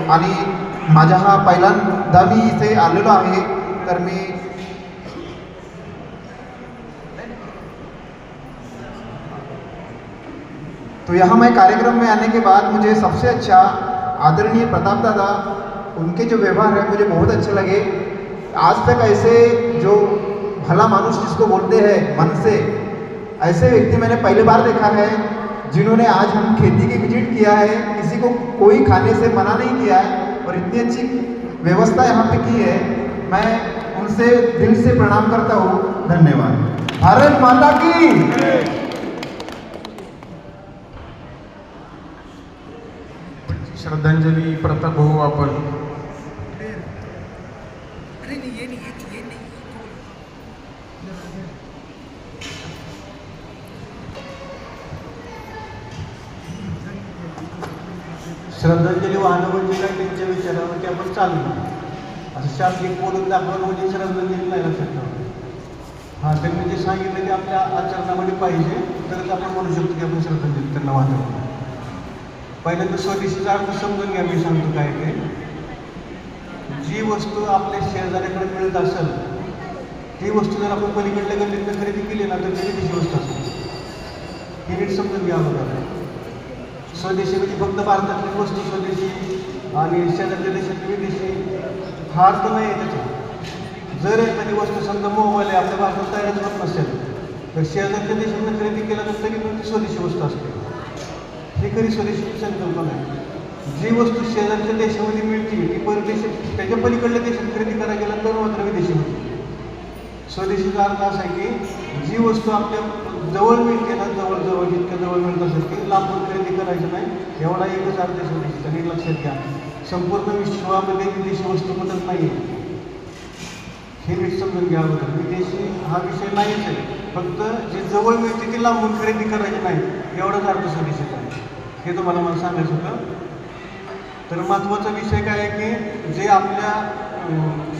आणि माझा हा पहिल्यांदा मी इथे आलेलो आहे। तर मी तो यहाँ मैं कार्यक्रम में आने के बाद मुझे सबसे अच्छा आदरणीय प्रताप दादा उनके जो व्यवहार है मुझे बहुत अच्छे लगे। आज तक ऐसे जो भला मानुष जिसको बोलते हैं मन से, ऐसे व्यक्ति मैंने पहली बार देखा है जिन्होंने आज हम खेती की विजिट किया है, किसी को कोई खाने से मना नहीं किया है और इतनी अच्छी व्यवस्था यहाँ पे की है। मैं उनसे दिल से प्रणाम करता हूँ। धन्यवाद। भारत माता की। श्रद्धांजली प्रताप भाऊ आपण श्रद्धांजली वाहनं म्हणजे काय त्यांच्या विचारावरती आपण चालू असं शाब्दिक बोलून दाखवणं म्हणजे श्रद्धांजली नाही लक्षात ठेवणं। हां, त्यांनी जे सांगितलं ते आपल्या आचरणामध्ये पाहिजे तरच आपण म्हणू शकतो की आपण श्रद्धांजली त्यांना वाहतो। पहिल्यांदा स्वदेशीचा अर्थ समजून घ्या। मी सांगतो काय ते, जी वस्तू आपल्या शेजाऱ्याकडे मिळत असेल ती वस्तू जर आपण पलीकडल्या गल्लीतनं खरेदी केली ना तर ती विदेशी वस्तू असते। ही नीट समजून घ्या अगोदर। स्वदेशी म्हणजे फक्त भारतातली वस्तू स्वदेशी आणि शेजारच्या देशातली विदेशी हा अर्थ नाही आहे त्याचा। जर एखादी वस्तू समजा मोबाईल आहे आपल्या भारतात तयारच होत नसेल तर शेजारच्या देशातनं खरेदी केला तर तरी पण ती स्वदेशी वस्तू असते। ही खरी स्वदेशी संकल्पना आहे। जी वस्तू शेजारच्या देशामध्ये मिळते ती परदेशात त्याच्या पलीकडल्या देशात खरेदी करायला गेला तर मात्र विदेशी होती। स्वदेशीचा अर्थ असा आहे की जी वस्तू आपल्या जवळ मिळते ना, जवळ जितक्या जवळ मिळत असेल ती लांबून खरेदी करायचं नाही, एवढा एकच अर्थ आहे स्वदेशीचा। नीट लक्षात घ्या। संपूर्ण विश्वामध्ये विदेशी वस्तू कुठंच नाही आहे, हे नीट समजून घ्या अगोदर। विदेशी हा विषय नाहीच आहे, फक्त जे जवळ मिळते ती लांबून खरेदी करायची नाही, एवढाच अर्थ स्वदेशीचा आहे। हे तुम्हाला मला सांगायचं होतं। तर महत्त्वाचा विषय काय आहे की जे आपल्या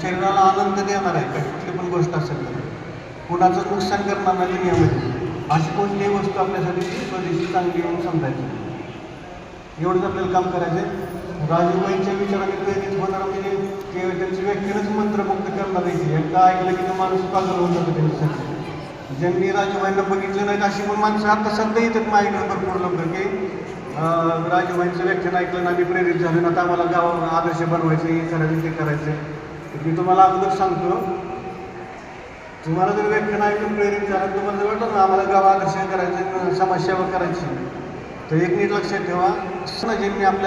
शरीराला आनंद देणार आहे का कुठली पण गोष्ट असेल तर कुणाचं नुकसान करणार नाही दुनियामध्ये अशी कोणतीही वस्तू आपल्यासाठी स्वदेशी चांगली म्हणून समजायची। एवढंच आपल्याला काम करायचं आहे। राजूबाईंच्या विचाराने प्रेरित होणार म्हणजे ते त्यांची व्यक्तीनंच मंत्रमुक्त करणार आहे। एकदा ऐकलं की तो माणूस पागल होऊन जातो त्यांच्यासाठी। ज्यांनी राजूबाईंना बघितलं नाहीत अशी पण माणसं आता सध्या येतात माझ्याकडे भरपूर लोक की राजूबाईंचं व्याख्यान ऐकलं ना मी प्रेरित झालो ना, आता आम्हाला गाव आदर्श बनवायचं, हे करायचं ते करायचं। मी तुम्हाला अगोदर सांगतो, तुम्हाला जर व्याख्यान ऐकून प्रेरित झालं तुम्हाला जर वाटलं ना आम्हाला गाव आदर्श करायचं, समाजसेवा करायची, तर एक नीट लक्षात ठेवा ज्यांनी आपल्या